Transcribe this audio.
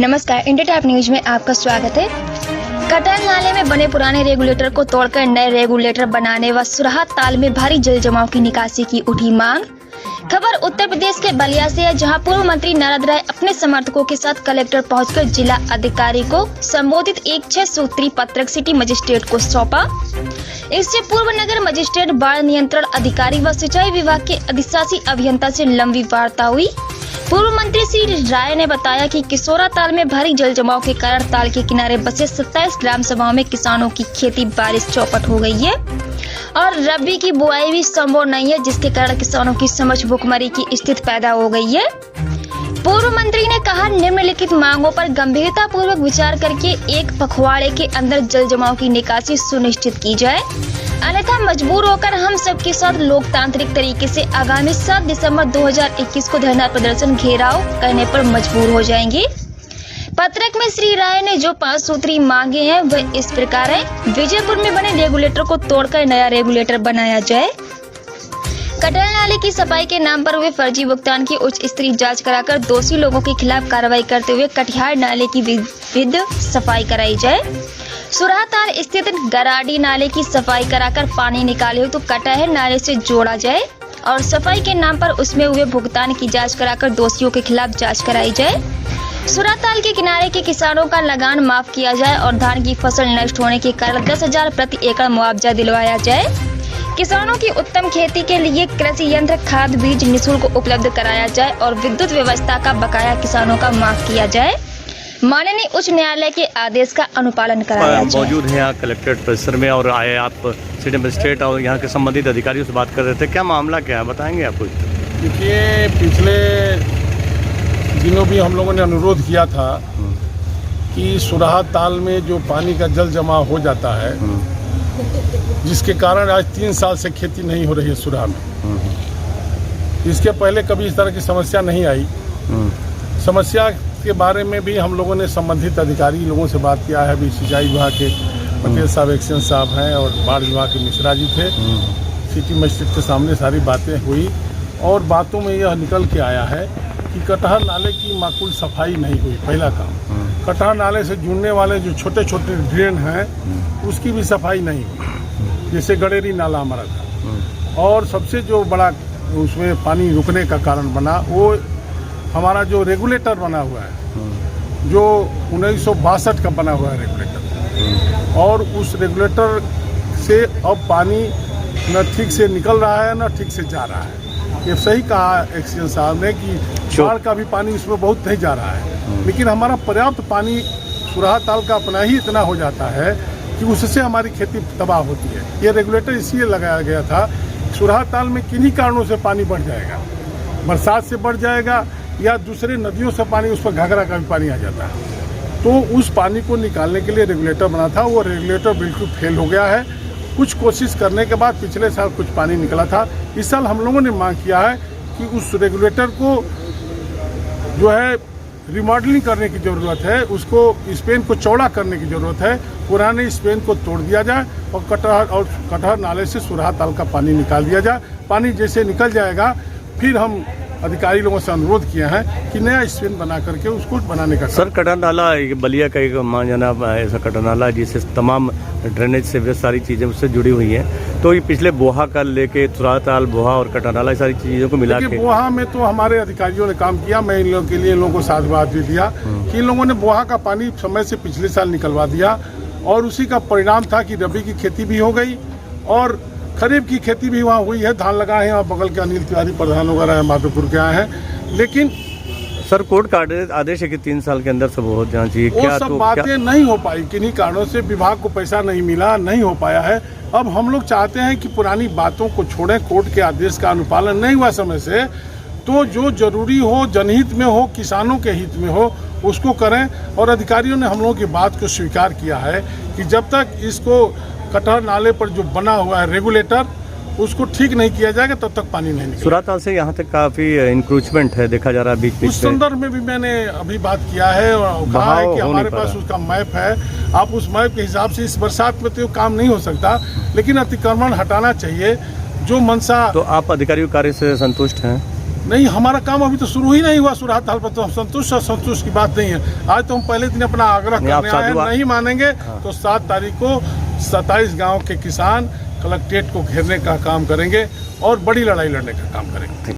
नमस्कार, India type news में आपका स्वागत है। कटहल नाले में बने पुराने रेगुलेटर को तोड़कर नए रेगुलेटर बनाने व सुराहा ताल में भारी जल जमाव की निकासी की उठी मांग। खबर उत्तर प्रदेश के बलिया से है, जहां पूर्व मंत्री नारद राय अपने समर्थकों के साथ कलेक्टर पहुंचकर जिला अधिकारी को संबोधित एक 6 सूत्री पत्रक सिटी मजिस्ट्रेट को सौंपा। इससे पूर्व नगर मजिस्ट्रेट, बाढ़ नियंत्रण अधिकारी व सिंचाई विभाग के अधिशासी अभियंता से लंबी वार्ता हुई। पूर्व मंत्री श्री राय ने बताया कि किशोरा ताल में भारी जल जमाव के कारण ताल के किनारे बसे 27 ग्राम सभाओं में किसानों की खेती बारिश चौपट हो गई है और रबी की बुआई भी संभव नहीं है, जिसके कारण किसानों की समझ भुखमरी की स्थिति पैदा हो गई है। पूर्व मंत्री ने कहा, निम्नलिखित मांगों पर गंभीरता पूर्वक विचार करके एक पखवाड़े के अंदर जल जमाव की निकासी सुनिश्चित की जाए, अन्यथा मजबूर होकर हम सबके साथ लोकतांत्रिक तरीके से आगामी 7 दिसंबर 2021 को धरना प्रदर्शन घेराव करने पर मजबूर हो जाएंगे। पत्रक में श्री राय ने जो 5 सूत्री मांगे हैं वह इस प्रकार है। विजयपुर में बने रेगुलेटर को तोड़कर नया रेगुलेटर बनाया जाए। कटहल नाले की सफाई के नाम पर हुए फर्जी भुगतान की उच्च स्तरीय जांच कराकर दोषी लोगों के खिलाफ कार्रवाई करते हुए कटिहार नाले की विधिवत सफाई कराई जाए। सुराहा ताल स्थित गराडी नाले की सफाई कराकर पानी निकाले हो तो कटहल नाले से जोड़ा जाए और सफाई के नाम पर उसमें हुए भुगतान की जांच कराकर दोषियों के खिलाफ जांच कराई जाए। सुराहा ताल के किनारे के किसानों का लगान माफ किया जाए और धान की फसल नष्ट होने के कारण 10,000 प्रति एकड़ मुआवजा दिलवाया जाए। किसानों की उत्तम खेती के लिए कृषि यंत्र, खाद, बीज निःशुल्क उपलब्ध कराया जाए और विद्युत व्यवस्था का बकाया किसानों का माफ किया जाए। माननीय उच्च न्यायालय के आदेश का अनुपालन कराया जाए। मौजूद हैं यहाँ कलेक्ट्रेट परिसर में और आए आप सिटी मजिस्ट्रेट और यहाँ के संबंधित अधिकारियों से बात कर रहे थे। क्या मामला क्या है, बताएंगे आप कुछ? देखिए, पिछले दिनों भी हम लोगों ने अनुरोध किया था कि सुराहा ताल में जो पानी का जल जमाव हो जाता है, जिसके कारण आज 3 साल से खेती नहीं हो रही है सुराहा में। इसके पहले कभी इस तरह की समस्या नहीं आई। समस्या के बारे में भी हम लोगों ने संबंधित अधिकारी लोगों से बात किया है। अभी सिंचाई विभाग के पटेल साहब, एक्शन साहब हैं और बाढ़ विभाग के मिश्रा जी थे। सिटी मजिस्ट्रेट के सामने सारी बातें हुई और बातों में यह निकल के आया है कि कटहल नाले की माकूल सफाई नहीं हुई। पहला काम, कटहल नाले से जुड़ने वाले जो छोटे छोटे ड्रेन हैं उसकी भी सफाई नहीं हुई, जैसे गडेरी नाला हमारा था। और सबसे जो बड़ा उसमें पानी रुकने का कारण बना वो हमारा जो रेगुलेटर बना हुआ है, जो 1962 का बना हुआ है रेगुलेटर, और उस रेगुलेटर से अब पानी न ठीक से निकल रहा है न ठीक से जा रहा है। ये सही कहा एक्शन साहब ने कि बाढ़ का भी पानी उसमें बहुत नहीं जा रहा है, लेकिन हमारा पर्याप्त पानी सुराहा ताल का अपना ही इतना हो जाता है कि उससे हमारी खेती तबाह होती है। ये रेगुलेटर इसलिए लगाया गया था, सुराहा ताल में किन्हीं कारणों से पानी बढ़ जाएगा, बरसात से बढ़ जाएगा या दूसरे नदियों से पानी, उस पर घाघरा का भी पानी आ जाता है। तो उस पानी को निकालने के लिए रेगुलेटर बना था, वो रेगुलेटर बिल्कुल फेल हो गया है। कुछ कोशिश करने के बाद पिछले साल कुछ पानी निकला था। इस साल हम लोगों ने मांग किया है कि उस रेगुलेटर को जो है रिमॉडलिंग करने की ज़रूरत है, उसको स्पेन को चौड़ा करने की ज़रूरत है। पुराने स्पेन को तोड़ दिया जाए और कटहल नाले से सुराहा ताल का पानी निकाल दिया जाए। पानी जैसे निकल जाएगा फिर हम अधिकारी लोगों से अनुरोध किया है कि नया स्पेन बना करके उसको बनाने का। सर, कटहल नाला बलिया का एक माना ऐसा कटहल नाला जिससे तमाम ड्रेनेज से वे सारी चीज़ें उससे जुड़ी हुई हैं। तो ये पिछले बोहा का लेके सुराहा ताल, बोहा और कटहल नाला, सारी चीज़ों को मिला के बोहा में तो हमारे अधिकारियों ने काम किया। मैं इन लोगों के लिए इन लोगों को साधुवाद भी दिया कि इन लोगों ने बोहा का पानी समय से पिछले साल निकलवा दिया और उसी का परिणाम था कि रबी की खेती भी हो गई और खरीफ की खेती भी वहाँ हुई है। धान लगाए हैं और बगल के अनिल तिवारी प्रधान वगैरह है, माधोपुर के आए हैं। लेकिन सर, कोर्ट का आदेश है कि 3 साल के अंदर सब हो जाना चाहिए। वो क्या सब तो बातें नहीं हो पाई, किन्हीं कारणों से विभाग को पैसा नहीं मिला, नहीं हो पाया है। अब हम लोग चाहते हैं कि पुरानी बातों को छोड़ें। कोर्ट के आदेश का अनुपालन नहीं हुआ समय से, तो जो जरूरी हो, जनहित में हो, किसानों के हित में हो, उसको करें। और अधिकारियों ने हम लोगों की बात को स्वीकार किया है कि जब तक इसको कटहल नाले पर जो बना हुआ है रेगुलेटर उसको ठीक नहीं किया जाएगा तब तक पानी नहीं निकलेगा। सुराहा ताल से यहाँ तक काफ़ी इंक्रोचमेंट है, देखा जा रहा है बीच-बीच में। उस संदर्भ में भी मैंने अभी बात किया है और कहा है कि हमारे पास उसका मैप है। आप उस मैप के हिसाब से इस बरसात में तो काम नहीं हो सकता, लेकिन अतिक्रमण हटाना चाहिए। जो मंशा। तो आप अधिकारियों कार्य से संतुष्ट हैं? नहीं, हमारा काम अभी तो शुरू ही नहीं हुआ। सुराहा ताल पर तो हम संतुष्ट की बात नहीं है। आज तो हम पहले दिन अपना आग्रह नहीं, आप करने आए हैं, साधु- नहीं मानेंगे हाँ। तो 7 तारीख को 27 गांव के किसान कलेक्ट्रेट को घेरने का काम करेंगे और बड़ी लड़ाई लड़ने का काम करेंगे।